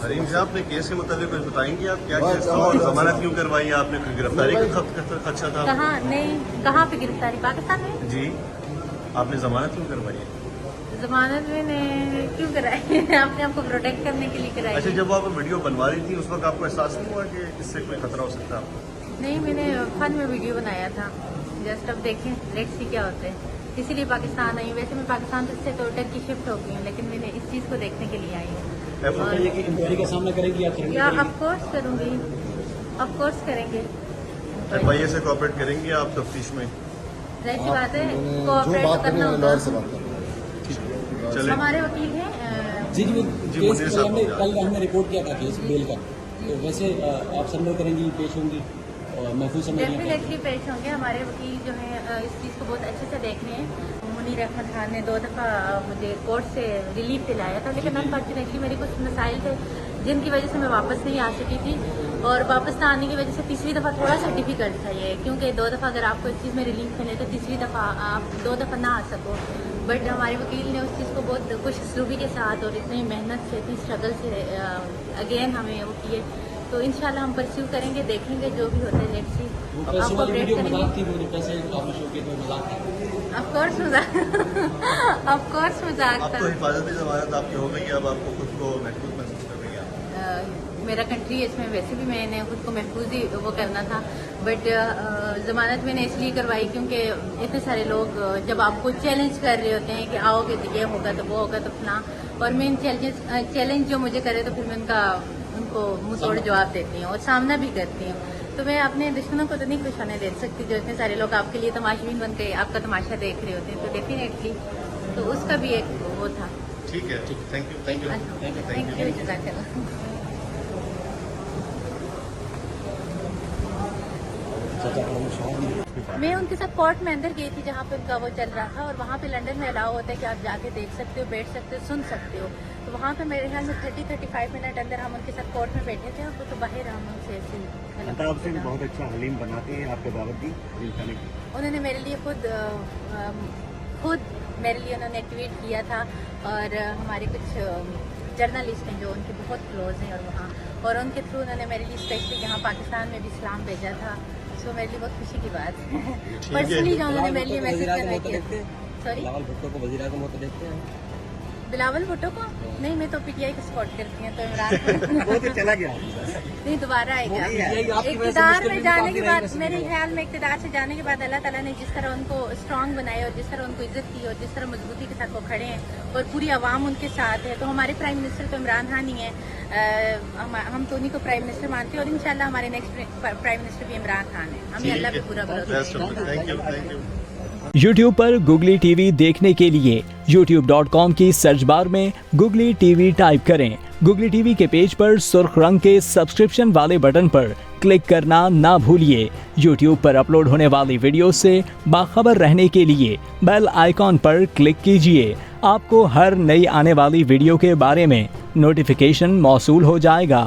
हरीम साहब, अपने केस के मुताबिक कुछ बताएंगे आप? क्या केस था और जमानत क्यों करवाई है आपने? गिरफ्तारी का खदशा था? कहाँ पे गिरफ्तारी? पाकिस्तान में जी, आपने जमानत क्यों करवाई है? जमानत मैंने क्यों कराई? अपने आप को प्रोटेक्ट करने के लिए कराई। अच्छा, जब आप वीडियो बनवा रही थी उस वक्त आपको एहसास नहीं हुआ कि इससे कोई खतरा हो सकता है आपको? नहीं, मैंने फन में वीडियो बनाया था जस्ट। अब देखें, लेट्स सी क्या होते हैं। इसीलिए पाकिस्तान आई हूँ। वैसे मैं पाकिस्तान से तो टर्की शिफ्ट हो गई हूँ, लेकिन मैंने इस चीज़ को देखने के लिए आई हूँ। इंक्वायरी का सामना करेंगी या ऑफकोर्स करूँगी, ऑफकोर्स करेंगे। FIA से कोऑपरेट करेंगे आप तफ्तीश में? जाहिर सी बात है, कोऑपरेट करना होगा। चले, हमारे वकील हैं जी जी जी, केस मुझे साहब कल हमने रिपोर्ट किया था केस बेल का, तो वैसे आप सरेंडर करेंगी, पेश होंगी और महफूज समझ लेंगे? डेफिनेटली पेश होंगे। हमारे वकील जो हैं इस चीज़ को बहुत अच्छे से देख रहे हैं। मुनीर अहमद खान ने 2 दफ़ा मुझे कोर्ट से रिलीफ दिलाया था, लेकिन अनफॉर्चुनेटली मेरे कुछ मसाइल थे जिनकी वजह से मैं वापस नहीं आ सकी थी, और वापस ना आने की वजह से तीसरी दफ़ा थोड़ा सा डिफिकल्ट था ये, क्योंकि 2 दफ़ा अगर आपको इस चीज़ में रिलीफ मिले तो तीसरी दफ़ा आप 2 दफ़ा ना आ सको। बट हमारे वकील ने उस चीज़ को बहुत खुश उसलूबी के साथ और इतनी मेहनत से, इतनी स्ट्रगल से अगेन हमें वो किए। तो इंशाल्लाह हम परस्यू करेंगे, देखेंगे जो भी होता है। लेट्स सी, आप कोऑपरेट करेंगे। ऑफकोर्स मजाक ऑफकोर्स मजाक अब था। तो हिफाजती जमानत आपकी हो गई है, अब आपको खुद को महफूज महसूस कर रही है? मेरा कंट्री है, इसमें वैसे भी मैंने खुद को महफूज ही वो करना था, बट ज़मानत मैंने इसलिए करवाई क्योंकि इतने सारे लोग जब आपको चैलेंज कर रहे होते हैं कि आओगे तो ये होगा तो वो होगा तो अपना, और मैं इन चैलेंज जो मुझे करे तो फिर मैं उनको मुंह तोड़ जवाब देती हूँ और सामना भी करती हूँ। तो मैं अपने दुश्मनों को तो नहीं खुश होने दे सकती जो इतने सारे लोग आपके लिए तमाशबीन बन के आपका तमाशा देख रहे होते हैं। तो डेफिनेटली तो उसका भी एक वो था। ठीक है, thank you, thank you, thank you, जज़ाकल्लाह। मैं उनके साथ कोर्ट में अंदर गई थी जहाँ पे उनका वो चल रहा था, और वहाँ पे लंदन में अलाउ होता है कि आप जाके देख सकते हो, बैठ सकते हो, सुन सकते हो। तो वहाँ पे मेरे ख्याल में 30-35 मिनट अंदर हम उनके साथ कोर्ट में बैठे थे, और तो बाहर हम उनसे ऐसे बहुत अच्छा हलीम बनाते हैं, आपके दावत दी उन्होंने मेरे लिए खुद मेरे लिए उन्होंने एक्टिवेट किया था, और हमारे कुछ जर्नलिस्ट हैं जो उनके बहुत क्लोज हैं, और वहाँ और उनके थ्रू उन्होंने मेरे लिए स्पेशली यहाँ पाकिस्तान में भी सलाम भेजा था। सो मेरे लिए बहुत खुशी की बात है। पर्सनली जो उन्होंने मेरे लिए मैसेज करवाई थी। सॉरी, बिलावल भुट्टो को वज़ीर आज़म होते देखते हैं? बिलावल भुट्टो को नहीं, मैं तो PTI को सपोर्ट करती हूँ, तो इमरान वो तो चला गया। नहीं, दोबारा आएगा। आपकी इक़्तिदार में जाने के बाद, मेरे ख्याल में इक़्तिदार से जाने के बाद अल्लाह ताला ने जिस तरह उनको स्ट्रांग बनाया और जिस तरह उनको इज्जत की और जिस तरह मजबूती के साथ वो खड़े हैं और पूरी आवाम उनके साथ है, तो हमारे प्राइम मिनिस्टर तो इमरान खान ही है। हम तो उन्हीं को प्राइम मिनिस्टर मानते हैं, और इंशाल्लाह हमारे नेक्स्ट प्राइम मिनिस्टर भी इमरान खान है। हमें अल्लाह पे पूरा भरोसा है। Thank you, thank you. YouTube पर Googly TV देखने के लिए youtube.com की सर्च बार में Googly TV टाइप करें। Googly TV के पेज पर सुर्ख रंग के सब्सक्रिप्शन वाले बटन पर क्लिक करना ना भूलिए। YouTube पर अपलोड होने वाली वीडियो से बाखबर रहने के लिए बेल आइकॉन पर क्लिक कीजिए। आपको हर नई आने वाली वीडियो के बारे में नोटिफिकेशन मौसूल हो जाएगा।